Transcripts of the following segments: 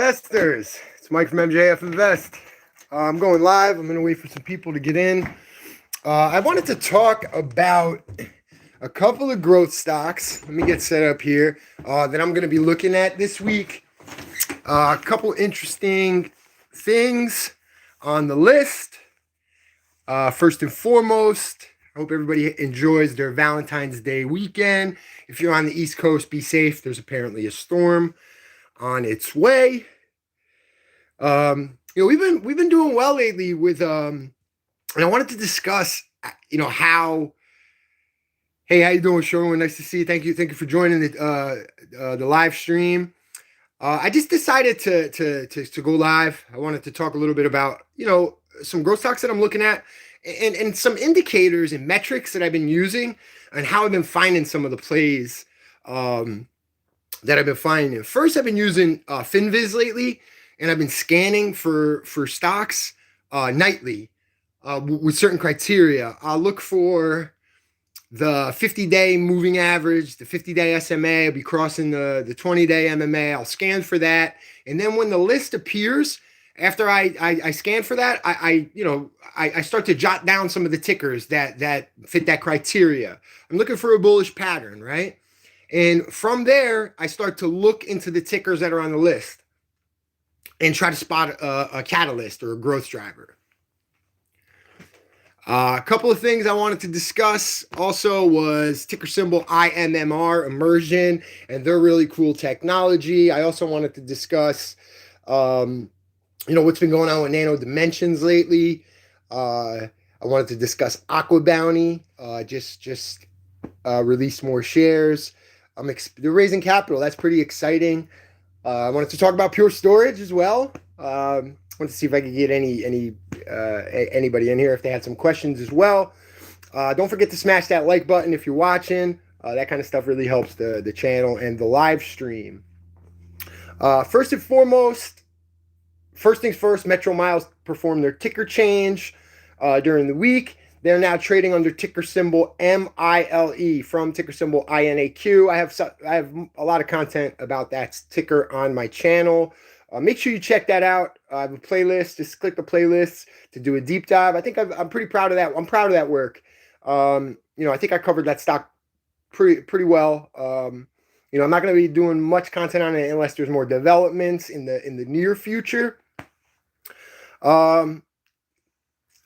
Investors, it's Mike from MJF Invest. I'm going live. I'm going to wait for some people to get in. I wanted to talk about a couple of growth stocks. Let me get set up here that I'm going to be looking at this week. A couple interesting things on the list. First and foremost, I hope everybody enjoys their Valentine's Day weekend. If you're on the East Coast, be safe. There's apparently a storm on its way. We've been doing well lately with and I wanted to discuss how. Hey, how you doing, Sherwin? Nice to see you. Thank you for joining the live stream. I just decided to go live. I wanted to talk a little bit about some growth stocks that I'm looking at and some indicators and metrics that I've been using and how I've been finding some of the plays that I've been finding. First, I've been using FinViz lately, and I've been scanning for stocks nightly with certain criteria. I'll look for the 50-day moving average, the 50-day SMA. I'll be crossing the 20-day MMA. I'll scan for that, and then when the list appears, after I scan for that, I start to jot down some of the tickers that fit that criteria. I'm looking for a bullish pattern, right? And from there, I start to look into the tickers that are on the list and try to spot a catalyst or a growth driver. A couple of things I wanted to discuss also was ticker symbol IMMR, Immersion, and their really cool technology. I also wanted to discuss, what's been going on with Nano Dimensions lately. I wanted to discuss Aqua Bounty, just release more shares. They're raising capital. That's pretty exciting. I wanted to talk about Pure Storage as well. I wanted to see if I could get anybody in here if they had some questions as well. Don't forget to smash that like button if you're watching. That kind of stuff really helps the channel and the live stream. First and foremost, first things first, Metro Miles performed their ticker change during the week. They're now trading under ticker symbol MILE from ticker symbol INAQ. I have a lot of content about that ticker on my channel. Make sure you check that out. I have a playlist. Just click the playlist to do a deep dive. I think I'm pretty proud of that. I'm proud of that work. I think I covered that stock pretty well. I'm not going to be doing much content on it unless there's more developments in the near future.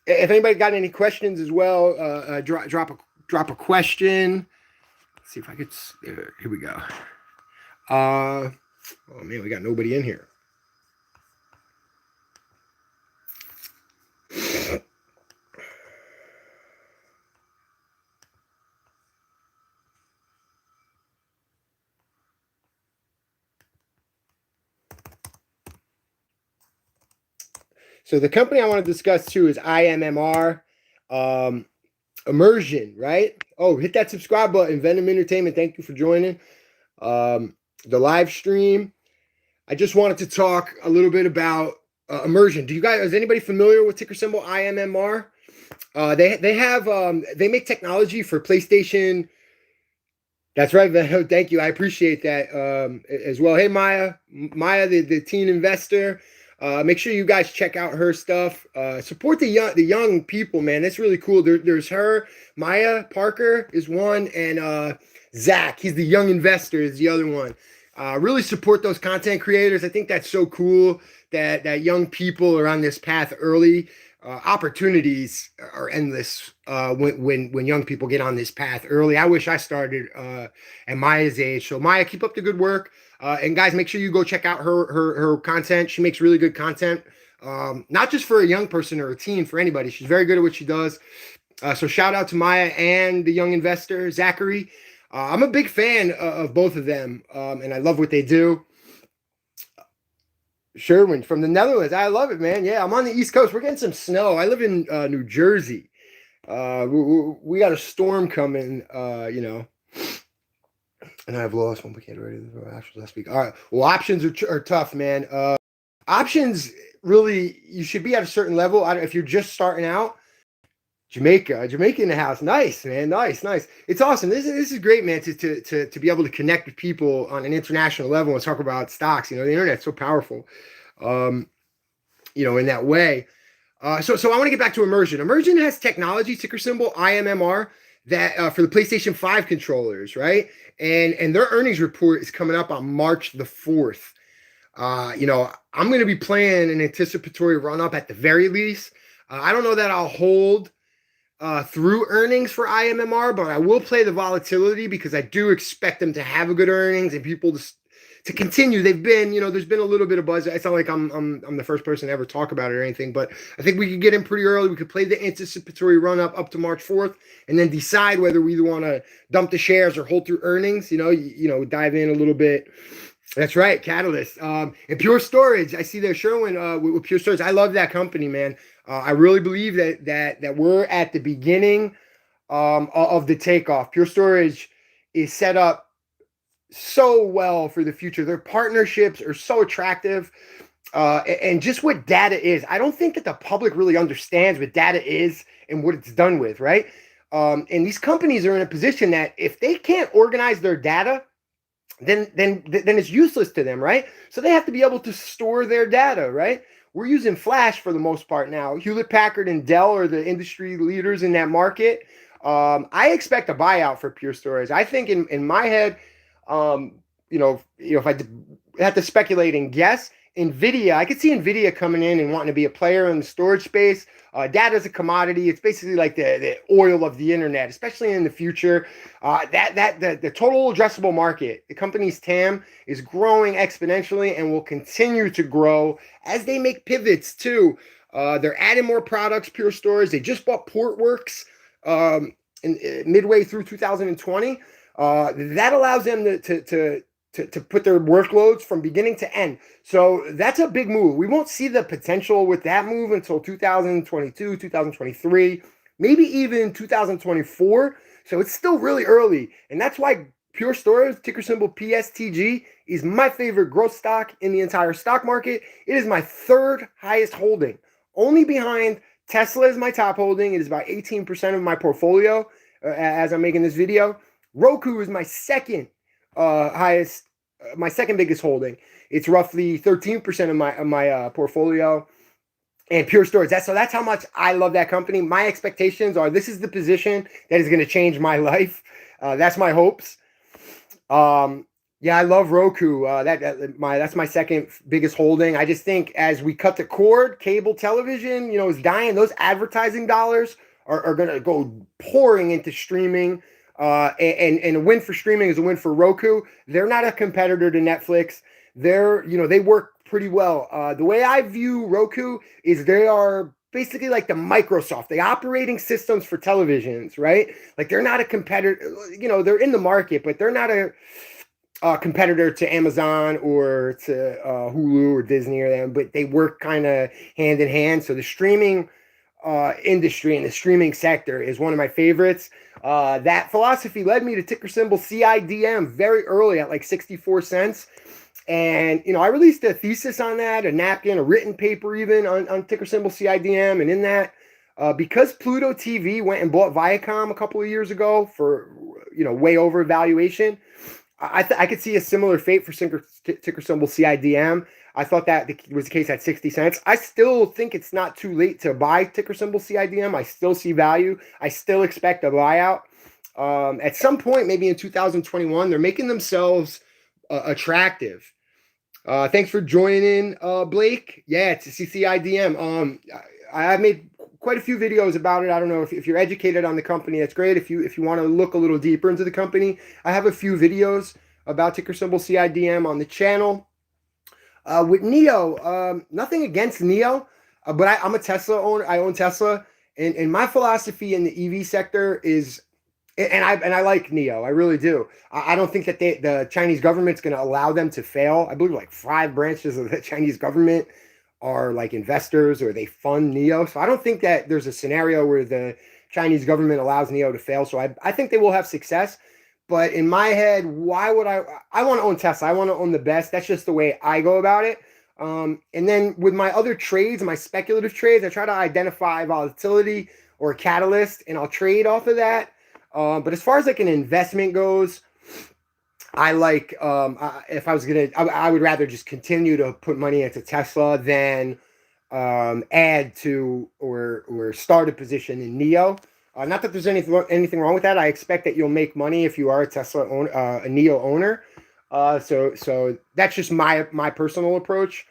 If anybody got any questions as well, drop a question. Let's see if I could. Here we go. Oh man, we got nobody in here. So the company I want to discuss too is IMMR, Immersion, right? Oh, hit that subscribe button. Venom Entertainment, thank you for joining the live stream. I just wanted to talk a little bit about Immersion. Is anybody familiar with ticker symbol IMMR? They make technology for PlayStation. That's right, Venom. Thank you. I appreciate that as well. Hey, Maya, the teen investor. Make sure you guys check out her stuff. Support the young people, man. That's really cool. There's her, Maya Parker is one, and Zach, he's the young investor, is the other one. Really support those content creators. I think that's so cool that young people are on this path early. Opportunities are endless when young people get on this path early. I wish I started at Maya's age. So Maya, keep up the good work. And guys, make sure you go check out her content. She makes really good content, not just for a young person or a teen, for anybody. She's very good at what she does. So shout out to Maya and the young investor, Zachary. I'm a big fan of both of them, and I love what they do. Sherwin from the Netherlands. I love it, man. Yeah, I'm on the East Coast. We're getting some snow. I live in New Jersey. We got a storm coming, And I've lost one. We can't ready for options last week. All right. Well, options are tough, man. Options, really, you should be at a certain level. If you're just starting out, Jamaica in the house. Nice, man. Nice, nice. It's awesome. This is great, man. To be able to connect with people on an international level and talk about stocks. You know, the internet's so powerful. Um, you know, in that way. So I want to get back to Immersion. Immersion has technology, ticker symbol IMMR, that for the PlayStation 5 controllers, right? And their earnings report is coming up on March the 4th. You know, I'm going to be playing an anticipatory run up at the very least. I don't know that I'll hold through earnings for IMMR, but I will play the volatility because I do expect them to have a good earnings and people to continue. They've been, you know, there's been a little bit of buzz. It's not like I'm the first person to ever talk about it or anything, but I think we could get in pretty early. We could play the anticipatory run up to March 4th, and then decide whether we either want to dump the shares or hold through earnings. You know, dive in a little bit. That's right, Catalyst. And Pure Storage, I see there, Sherwin, with Pure Storage. I love that company, man. I really believe that we're at the beginning of the takeoff. Pure Storage is set up so well for the future. Their partnerships are so attractive. And just what data is. I don't think that the public really understands what data is and what it's done with, right? And these companies are in a position that if they can't organize their data, then it's useless to them, right? So they have to be able to store their data, right? We're using Flash for the most part now. Hewlett Packard and Dell are the industry leaders in that market. I expect a buyout for Pure Storage. I think in my head, you know, if I had to speculate and guess, NVIDIA, I could see NVIDIA coming in and wanting to be a player in the storage space. Data is a commodity. It's basically like the oil of the internet, especially in the future. The total addressable market, the company's TAM, is growing exponentially and will continue to grow as they make pivots too. They're adding more products, Pure Storage. They just bought Portworx midway through 2020. That allows them to put their workloads from beginning to end. So that's a big move. We won't see the potential with that move until 2022, 2023, maybe even 2024. So it's still really early. And that's why Pure Storage, ticker symbol PSTG, is my favorite growth stock in the entire stock market. It is my third highest holding, only behind Tesla is my top holding. It is about 18% of my portfolio as I'm making this video. Roku is my second highest, my second biggest holding. It's roughly 13% of my portfolio. And Pure Storage. That's how much I love that company. My expectations are this is the position that is going to change my life. That's my hopes. Yeah, I love Roku. That's my second biggest holding. I just think as we cut the cord, cable television, you know, is dying. Those advertising dollars are going to go pouring into streaming. And a win for streaming is a win for Roku. They're not a competitor to Netflix. They work pretty well. The way I view Roku is they are basically like the Microsoft, the operating systems for televisions, right? Like they're not a competitor. You know, they're in the market, but they're not a competitor to Amazon or to Hulu or Disney or them. But they work kind of hand in hand. So the streaming industry and the streaming sector is one of my favorites. That philosophy led me to ticker symbol CIDM very early at like 64 cents. And, you know, I released a thesis on that, a napkin, a written paper even on ticker symbol CIDM. And in that, because Pluto TV went and bought Viacom a couple of years ago for, you know, way over valuation, I could see a similar fate for ticker symbol CIDM. I thought that was the case at 60 cents. I still think it's not too late to buy ticker symbol CIDM. I still see value. I still expect a buyout. At some point, maybe in 2021, they're making themselves attractive. Thanks for joining, Blake. Yeah, it's CCIDM. I've made quite a few videos about it. I don't know if you're educated on the company, that's great. If you want to look a little deeper into the company, I have a few videos about ticker symbol CIDM on the channel. With NIO, nothing against NIO, but I'm a Tesla owner. I own Tesla, and my philosophy in the EV sector is, and I like NIO. I really do. I don't think that the Chinese government's going to allow them to fail. I believe like 5 branches of the Chinese government are like investors or they fund NIO. So I don't think that there's a scenario where the Chinese government allows NIO to fail. So I think they will have success. But in my head, why would I want to own Tesla. I want to own the best. That's just the way I go about it. And then with my other trades, my speculative trades, I try to identify volatility or a catalyst, and I'll trade off of that. But as far as like an investment goes, I like if I was I would rather just continue to put money into Tesla than add to or start a position in NIO. Not that there's anything wrong with that. I expect that you'll make money if you are a Tesla owner, a NIO owner. So that's just my personal approach.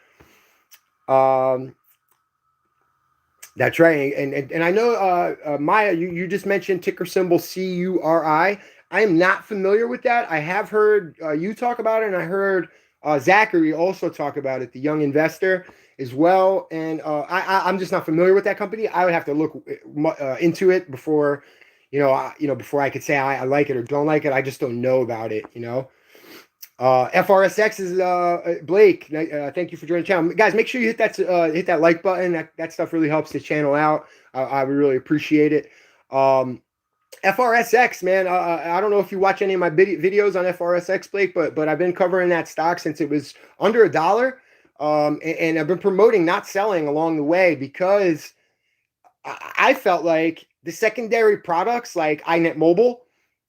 That's right. And I know Maya, you just mentioned ticker symbol CURI. I am not familiar with that. I have heard you talk about it, and I heard Zachary also talk about it, the young investor as well. And I'm just not familiar with that company. I would have to look into it before, before I could say I like it or don't like it. I just don't know about it, FRSX is Blake. Thank you for joining the channel, guys. Make sure you hit that like button. That stuff really helps the channel out. I would really appreciate it. FRSX, man. I don't know if you watch any of my videos on FRSX, Blake, but I've been covering that stock since it was under $1. And I've been promoting not selling along the way because I felt like the secondary products like iNet Mobile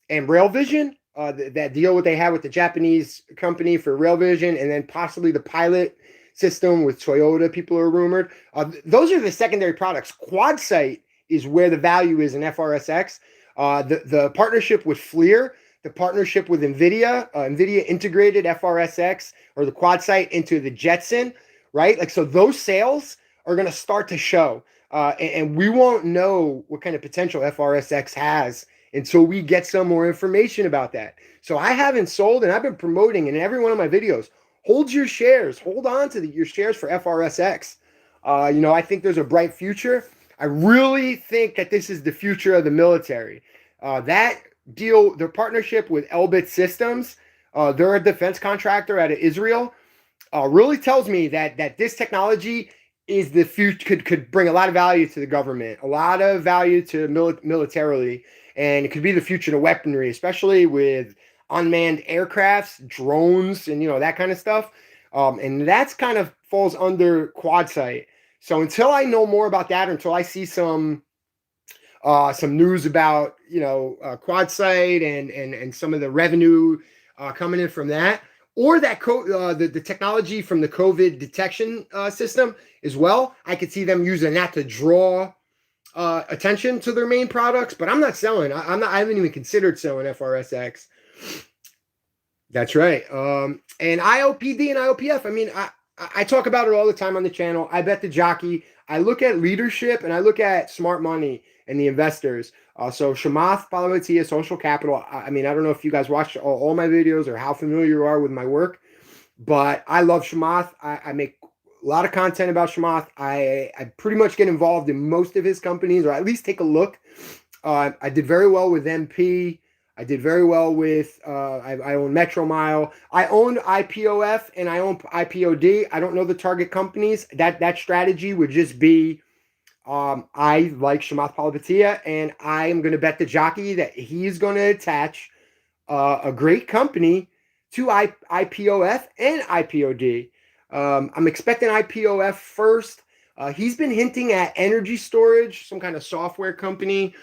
and Rail Vision, that deal what they had with the Japanese company for Rail Vision, and then possibly the pilot system with Toyota, people are rumored. Those are the secondary products. QuadSight is where the value is in FRSX. The partnership with FLIR, the partnership with NVIDIA, NVIDIA integrated FRSX or the QuadSight into the Jetson, right? Like, so those sales are going to start to show. And we won't know what kind of potential FRSX has until we get some more information about that. So I haven't sold, and I've been promoting in every one of my videos. Hold your shares. Hold on to your shares for FRSX. I think there's a bright future. I really think that this is the future of the military. That deal, their partnership with Elbit Systems, they're a defense contractor out of Israel, really tells me that this technology is the future, could bring a lot of value to the government, a lot of value to militarily, and it could be the future to weaponry, especially with unmanned aircrafts, drones, and that kind of stuff. And that's kind of falls under QuadSight. So until I know more about that, or until I see some news about QuadSight and some of the revenue coming in from that, or that the technology from the COVID detection system as well, I could see them using that to draw attention to their main products. But I'm not selling. I haven't even considered selling FRSX. That's right. And IOPD and IOPF. I mean, I talk about it all the time on the channel. I bet the jockey. I look at leadership and I look at smart money and the investors. So Chamath Palihapitiya, Social Capital. I mean, I don't know if you guys watch all my videos or how familiar you are with my work, but I love Chamath. I make a lot of content about Chamath. I pretty much get involved in most of his companies, or at least take a look. I did very well with MP. I did very well with, I own Metromile. I own IPOF and I own IPOD. I don't know the target companies. That strategy would just be, I like Chamath Palihapitiya, and I am going to bet the jockey that he's going to attach a great company to IPOF and IPOD. I'm expecting IPOF first. He's been hinting at energy storage, some kind of software company.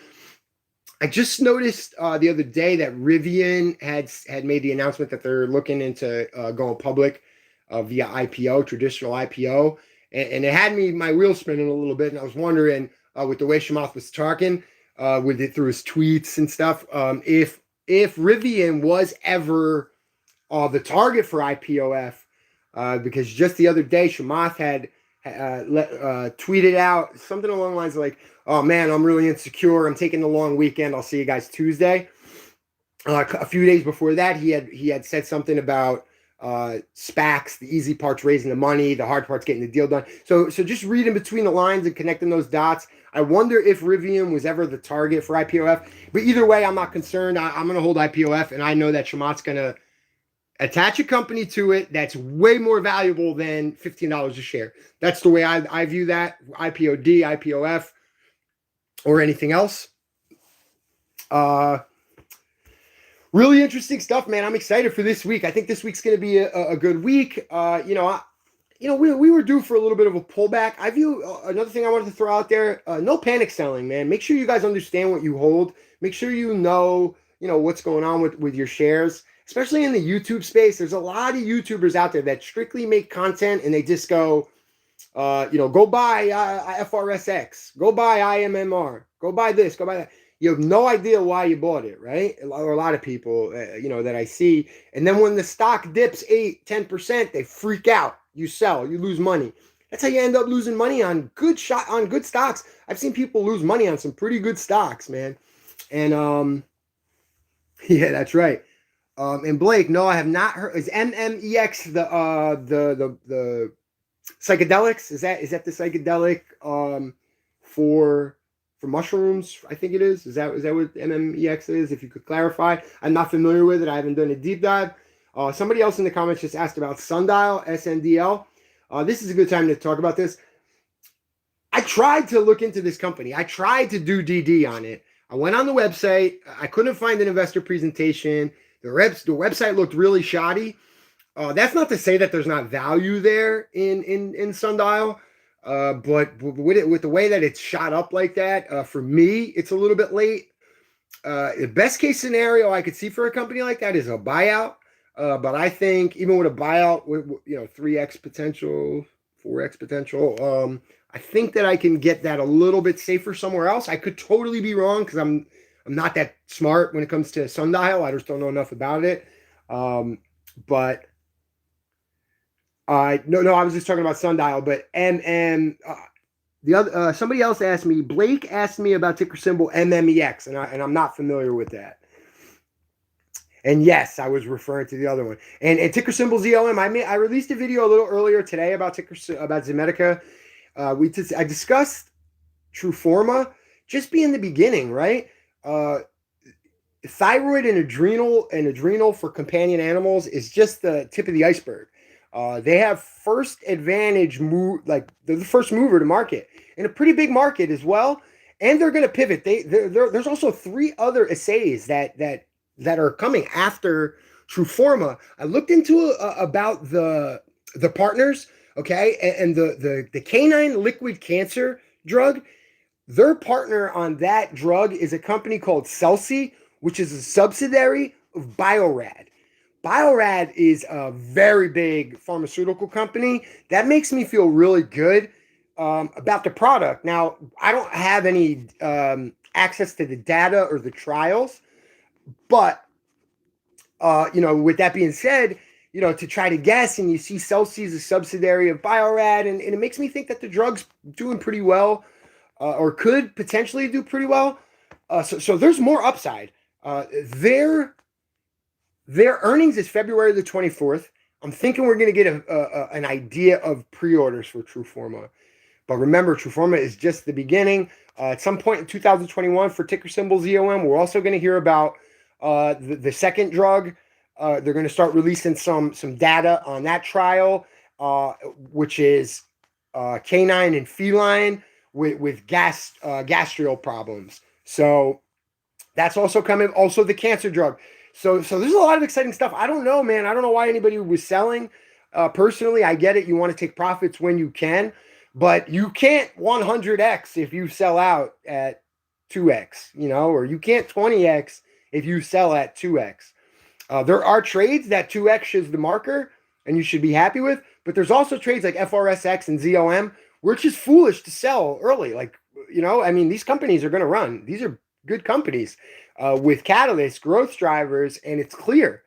I just noticed the other day that Rivian had made the announcement that they're looking into going public via IPO, traditional IPO. And it had my wheels spinning a little bit. And I was wondering, with the way Chamath was talking, with it through his tweets and stuff, if Rivian was ever the target for IPOF, because just the other day, Chamath had tweeted out something along the lines of like, "Oh man, I'm really insecure. I'm taking the long weekend. I'll see you guys Tuesday." A few days before that, he had said something about SPACs, the easy part's raising the money, the hard part's getting the deal done. So just reading between the lines and connecting those dots, I wonder if Rivian was ever the target for IPOF. But either way, I'm not concerned. I'm going to hold IPOF, and I know that Chamath's going to attach a company to it that's way more valuable than $15 a share. That's the way I view that. IPOD, IPOF, or anything else. Really interesting stuff, man. I'm excited for this week. I think this week's going to be a good week. we were due for a little bit of a pullback. I view another thing I wanted to throw out there, no panic selling, man. Make sure you guys understand what you hold. Make sure what's going on with your shares, especially in the YouTube space. There's a lot of YouTubers out there that strictly make content and they just go, go buy FRSX, go buy IMMR, go buy this, go buy that. You have no idea why you bought it, right? Or a lot of people, that I see. And then when the stock dips 8-10%, they freak out. You sell, you lose money. That's how you end up losing money on good stocks. I've seen people lose money on some pretty good stocks, man. And yeah, that's right. And Blake, no, I have not heard. Is MMEX the psychedelics? Is that the psychedelic for mushrooms? I think it is. Is that what MMEX is? If you could clarify, I'm not familiar with it. I haven't done a deep dive. Somebody else in the comments just asked about Sundial, SNDL. This is a good time to talk about this. I tried to look into this company. I tried to do DD on it. I went on the website. I couldn't find an investor presentation. The website looked really shoddy. That's not to say that there's not value there in Sundial, but with the way that it's shot up like that, for me, it's a little bit late. The best case scenario I could see for a company like that is a buyout. But I think even with a buyout, with 3x potential, 4x potential, I think that I can get that a little bit safer somewhere else. I could totally be wrong because I'm not that smart when it comes to Sundial. I just don't know enough about it. But I was just talking about Sundial. But the other somebody else asked me. Blake asked me about ticker symbol MMEX, and I'm not familiar with that. And yes, I was referring to the other one. And ticker symbol ZOM. I released a video a little earlier today about Zomedica. I discussed Truforma just being the beginning, right? Thyroid and adrenal for companion animals is just the tip of the iceberg. They have first advantage they're the first mover to market in a pretty big market as well. And they're going to pivot. There's also 3 other assays that are coming after Truforma. I looked into about the partners, okay, and the canine liquid cancer drug. Their partner on that drug is a company called Celsee, which is a subsidiary of Bio-Rad. Bio-Rad is a very big pharmaceutical company. That makes me feel really good about the product. Now, I don't have any access to the data or the trials, but with that being said, to try to guess, and you see Celsee is a subsidiary of Bio-Rad, and it makes me think that the drug's doing pretty well, or could potentially do pretty well. So there's more upside. Their earnings is February the 24th. I'm thinking we're going to get an idea of pre-orders for Truforma. But remember, Truforma is just the beginning. At some point in 2021 for ticker symbol ZOM, we're also going to hear about the second drug. They're going to start releasing some data on that trial, which is canine and feline with gastrial problems. So that's also coming. Also the cancer drug. So there's a lot of exciting stuff. I don't know, man. I don't know why anybody was selling. Personally, I get it. You want to take profits when you can, but you can't 100x if you sell out at 2x, or you can't 20x if you sell at 2x. There are trades that 2x is the marker and you should be happy with, but there's also trades like FRSX and ZOM where it's just foolish to sell early. These companies are going to run. These are good companies with catalysts, growth drivers, and it's clear.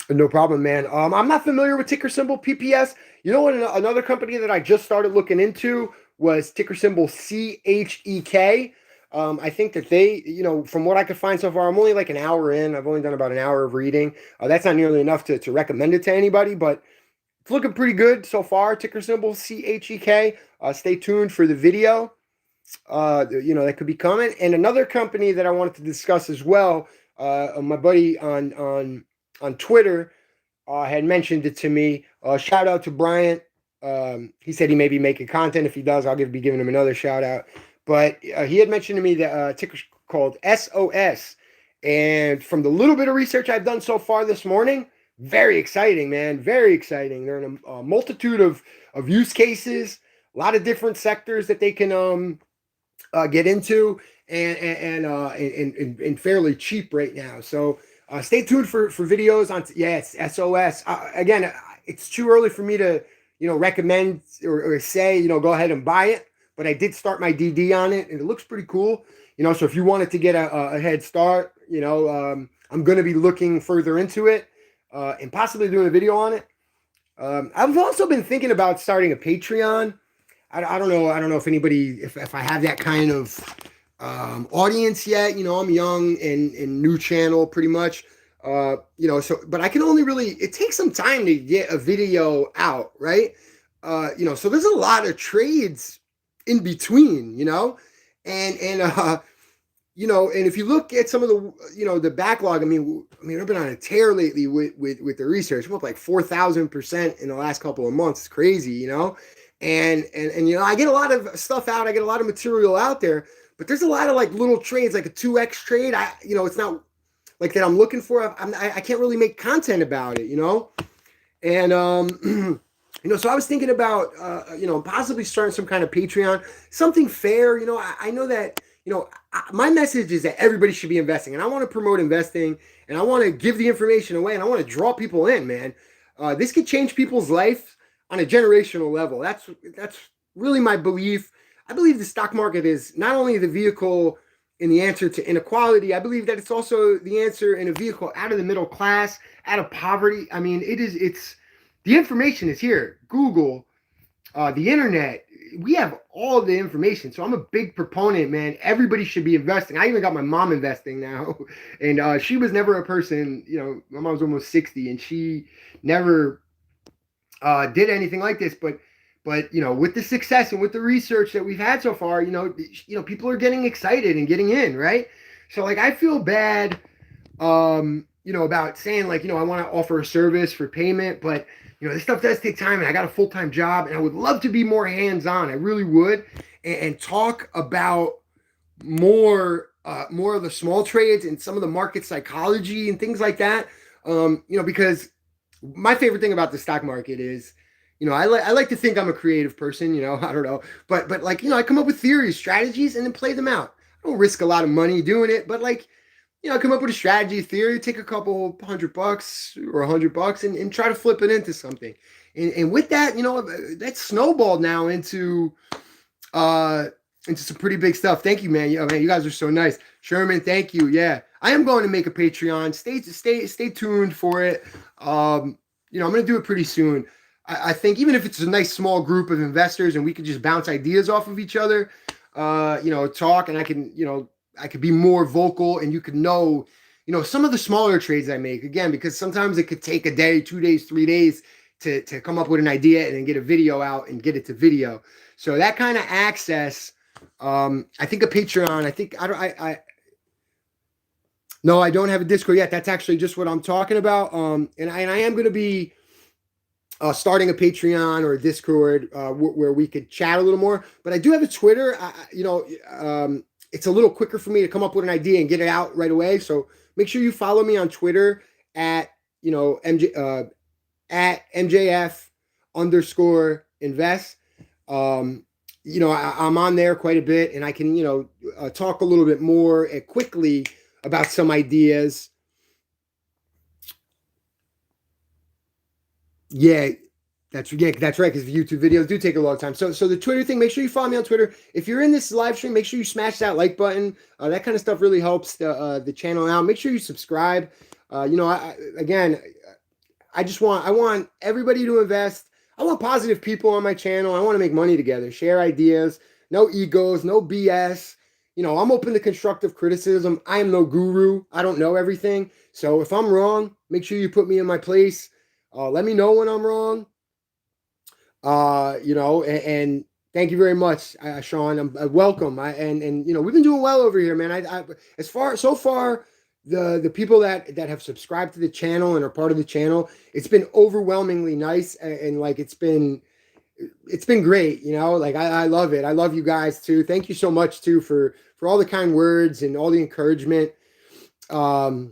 No problem, man. I'm not familiar with ticker symbol PPS. You know what? Another company that I just started looking into was ticker symbol CHEK. I think that they, from what I could find so far, I'm only like an hour in. I've only done about an hour of reading. That's not nearly enough to recommend it to anybody, but it's looking pretty good so far. Ticker symbol CHEK. Stay tuned for the video. That could be coming. And another company that I wanted to discuss as well, my buddy on Twitter had mentioned it to me. Shout out to Bryant. He said he may be making content. If he does, I'll be giving him another shout out. But he had mentioned to me that ticker called SOS. And from the little bit of research I've done so far this morning, Very exciting, man. Very exciting. They're in a multitude of use cases, a lot of different sectors that they can get into, and fairly cheap right now. So stay tuned for videos on. Yeah, it's SOS. Again, it's too early for me to recommend or say go ahead and buy it. But I did start my DD on it, and it looks pretty cool. So if you wanted to get a head start, I'm going to be looking further into it and possibly doing a video on it. I've also been thinking about starting a Patreon. I don't know. I don't know if anybody, if I have that kind of audience yet. I'm young and new channel pretty much. So, but I can only really, it takes some time to get a video out, right? So there's a lot of trades in between, and if you look at some of the, the backlog, I mean, I've been on a tear lately with the research. I'm up like 4,000% in the last couple of months. It's crazy, and I get a lot of stuff out. I get a lot of material out there, but there's a lot of like little trades, like a 2x trade. It's not like that I'm looking for. I can't really make content about it, and so I was thinking about possibly starting some kind of Patreon, something fair. I know that my message is that everybody should be investing, and I want to promote investing, and I want to give the information away, and I want to draw people in, man. This could change people's life on a generational level. That's really my belief. I believe the stock market is not only the vehicle in the answer to inequality, I believe that it's also the answer in a vehicle out of the middle class, out of poverty. I mean, it's the information is here. Google, the internet, we have all the information. So I'm a big proponent, man. Everybody should be investing. I even got my mom investing now. And she was never a person, my mom's almost 60 and she never did anything like this. But with the success and with the research that we've had so far, people are getting excited and getting in, right? So like I feel bad about saying like, I want to offer a service for payment, but this stuff does take time, and I got a full-time job, and I would love to be more hands-on. I really would, and talk about more of the small trades and some of the market psychology and things like that. Because my favorite thing about the stock market is, I like to think I'm a creative person. I don't know, but like I come up with theories, strategies, and then play them out. I don't risk a lot of money doing it, but like come up with a strategy theory, take a couple $100 or $100 and try to flip it into something. And with that, that's snowballed now into some pretty big stuff. Thank you, man. You guys are so nice. Sherman, thank you. Yeah, I am going to make a Patreon. Stay tuned for it. I'm going to do it pretty soon. I think even if it's a nice small group of investors and we could just bounce ideas off of each other, talk, and I could be more vocal, and you could know some of the smaller trades I make, again, because sometimes it could take a day, 2 days, 3 days to come up with an idea and then get a video out and get it to video. So that kind of access, I think a Patreon, no, I don't have a Discord yet. That's actually just what I'm talking about. And I am going to be starting a Patreon or a Discord where we could chat a little more, but I do have a Twitter. It's a little quicker for me to come up with an idea and get it out right away. So make sure you follow me on Twitter at MJF_invest. I'm on there quite a bit, and I can talk a little bit more quickly about some ideas. Yeah. That's right, because YouTube videos do take a long time. So the Twitter thing, make sure you follow me on Twitter. If you're in this live stream, make sure you smash that like button. That kind of stuff really helps the channel out. Make sure you subscribe. I want everybody to invest. I want positive people on my channel. I want to make money together, share ideas, no egos, no BS. I'm open to constructive criticism. I am no guru. I don't know everything. So if I'm wrong, make sure you put me in my place. Let me know when I'm wrong. And thank you very much, Sean. I'm welcome. And we've been doing well over here, man. So far, the people that have subscribed to the channel and are part of the channel, it's been overwhelmingly nice, and like it's been great. Like I love it. I love you guys too. Thank you so much too for all the kind words and all the encouragement. Thank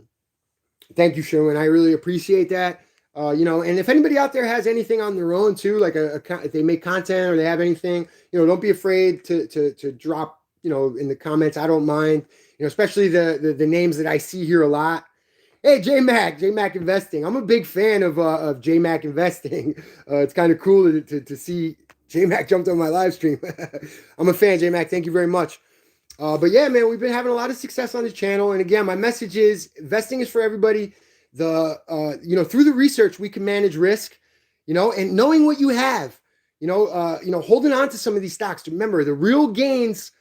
you, Sherwin. I really appreciate that. And if anybody out there has anything on their own too, like if they make content or they have anything, don't be afraid to drop, in the comments. I don't mind, especially the names that I see here a lot. Hey, JMac Investing. I'm a big fan of JMac Investing. It's kind of cool to see JMac jumped on my live stream. I'm a fan, JMac. Thank you very much. But yeah, man, we've been having a lot of success on the channel. And again, my message is investing is for everybody. Through the research, we can manage risk, and knowing what you have, holding on to some of these stocks. Remember, the real gains,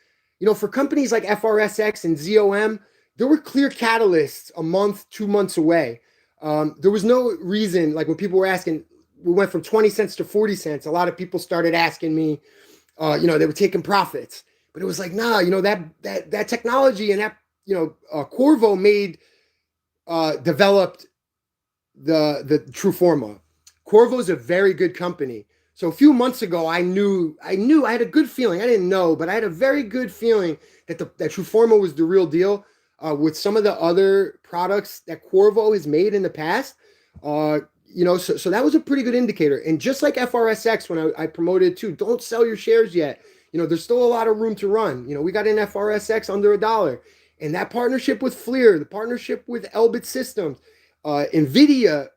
for companies like FRSX and ZOM, there were clear catalysts a month, 2 months away. There was no reason, like when people were asking, we went from 20 cents to 40 cents. A lot of people started asking me, they were taking profits. But it was like, nah, that technology and that, Qorvo developed the Truforma. Qorvo is a very good company. So a few months ago, I had a good feeling. I didn't know, but I had a very good feeling that that Truforma was the real deal. With some of the other products that Qorvo has made in the past, so that was a pretty good indicator. And just like FRSX, when I promoted too, don't sell your shares yet. There's still a lot of room to run. We got an FRSX under $1. And that partnership with FLIR, the partnership with Elbit Systems, NVIDIA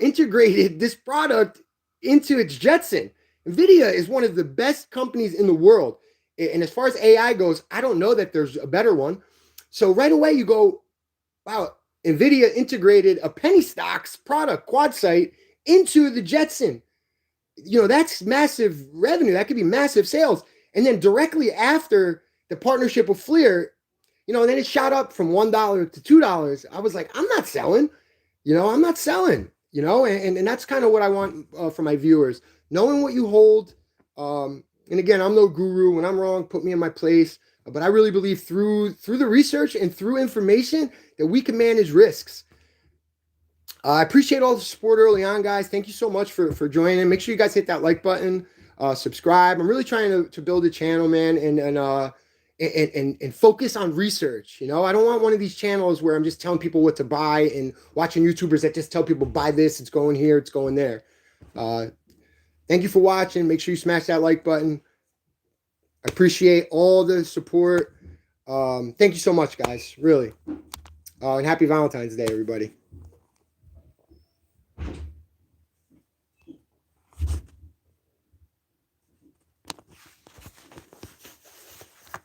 integrated this product into its Jetson. NVIDIA is one of the best companies in the world. And as far as AI goes, I don't know that there's a better one. So right away you go, wow, NVIDIA integrated a penny stocks product, QuadSight, into the Jetson. That's massive revenue. That could be massive sales. And then directly after the partnership with FLIR, then it shot up from $1 to $2. I was like, I'm not selling. I'm not selling. And that's kind of what I want for my viewers. Knowing what you hold. And again, I'm no guru. When I'm wrong, put me in my place. But I really believe through the research and through information that we can manage risks. I appreciate all the support early on, guys. Thank you so much for joining. Make sure you guys hit that like button, subscribe. I'm really trying to build a channel, man, and focus on research. I don't want one of these channels where I'm just telling people what to buy and watching YouTubers that just tell people buy this, it's going here, it's going there. Thank you for watching. Make sure you smash that like button. I appreciate all the support. Thank you so much, guys. Really. And happy Valentine's Day, everybody.